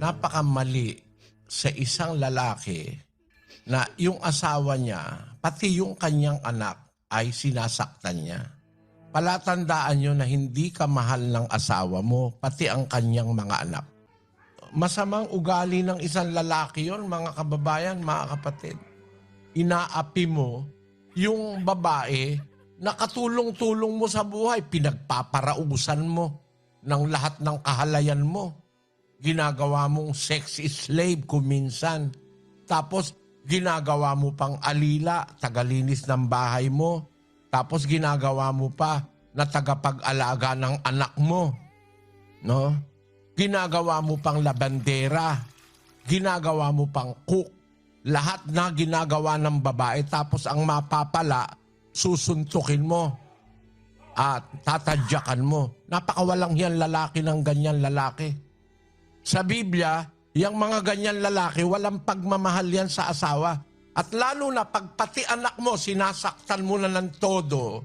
napakamali sa isang lalaki na yung asawa niya, pati yung kanyang anak ay sinasaktan niya. Palatandaan nyo na hindi ka mahal ng asawa mo, pati ang kanyang mga anak. Masamang ugali ng isang lalaki yon, mga kababayan, mga kapatid. Inaapi mo yung babae na katulong-tulong mo sa buhay, pinagpaparausan mo ng lahat ng kahalayan mo. Ginagawa mong sex slave kung minsan. Tapos ginagawa mo pang alila, tagalinis ng bahay mo. Tapos ginagawa mo pa na tagapag-alaga ng anak mo. No? Ginagawa mo pang labandera. Ginagawa mo pang cook. Lahat na ginagawa ng babae, tapos ang mapapala, susuntukin mo at tatadyakan mo. Napakawalang yan lalaki ng ganyan lalaki. Sa Biblia, yung mga ganyan lalaki, walang pagmamahal yan sa asawa. At lalo na pag pati anak mo, sinasaktan mo na ng todo,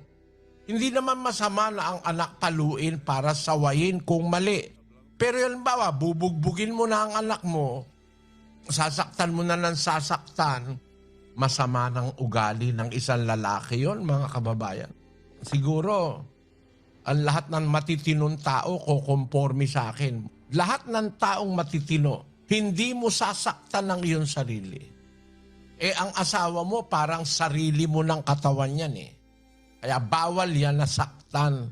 hindi naman masama na ang anak paluin para sawayin kung mali. Pero yun bawa, bubugbugin mo na ang anak mo, sasaktan mo na ng sasaktan, masama ng ugali ng isang lalaki yon, mga kababayan. Siguro, ang lahat ng matitinong tao kukomporme sa akin. Lahat ng taong matitino, hindi mo sasaktan ng iyong sarili. Ang asawa mo parang sarili mo ng katawan yan eh. Kaya bawal yan na saktan.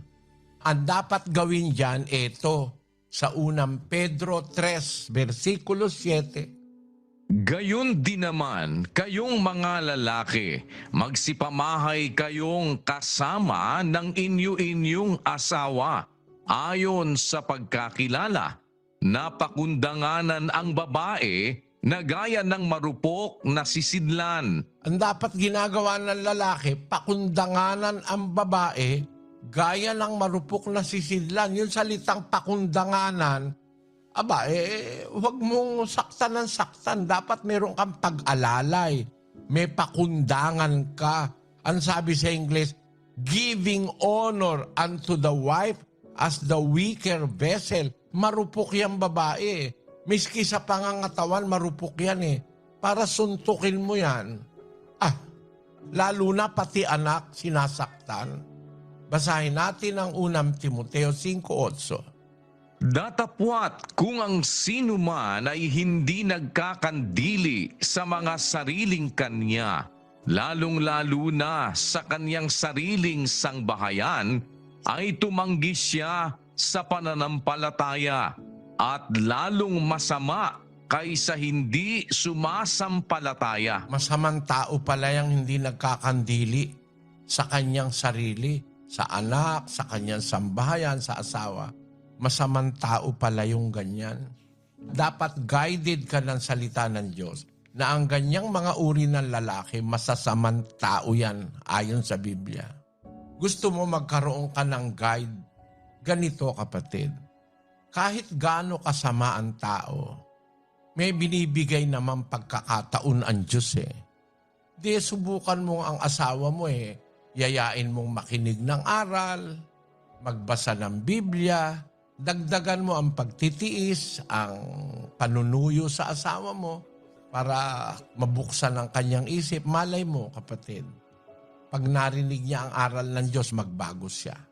Ang dapat gawin dyan, ito, sa unang Pedro 3, versikulo 7, Gayon din naman, kayong mga lalaki, magsipamahay kayong kasama ng inyo-inyong asawa, ayon sa pagkakilala, na pakundanganan ang babae na gaya ng marupok na sisidlan. ang dapat ginagawa ng lalaki, pakundanganan ang babae, gaya ng marupok na sisidlan. Yung salitang pakundanganan, huwag mong saktan ng saktan. Dapat meron kang pag-alalay. May pakundangan ka. Ang sabi sa English, giving honor unto the wife as the weaker vessel. Marupok yan babae. Miski sa pangangatawan, marupok yan eh. Para suntukin mo yan. Lalo na pati anak, sinasaktan. Basahin natin ang unang Timoteo 5:8. Datapwat kung ang sino man ay hindi nagkakandili sa mga sariling kanya, lalong-lalo na sa kanyang sariling sangbahayan, ay tumanggi siya sa pananampalataya at lalong masama kaysa hindi sumasampalataya. Masamang tao pala yung hindi nagkakandili sa kanyang sarili, sa anak, sa kanyang sambahayan, sa asawa. Masamang tao pala yung ganyan. Dapat guided ka ng salita ng Diyos na ang ganyang mga uri ng lalaki, masasamang tao yan ayon sa Biblia. Gusto mo magkaroon ka ng guide? Ganito kapatid, kahit gaano kasama ang tao, may binibigay naman pagkakataon ang Diyos eh. Di subukan mo ang asawa mo eh. Yayain mong makinig ng aral, magbasa ng Biblia, dagdagan mo ang pagtitiis, ang panunuyo sa asawa mo para mabuksan ang kanyang isip. Malay mo, kapatid, pag narinig niya ang aral ng Diyos, magbago siya.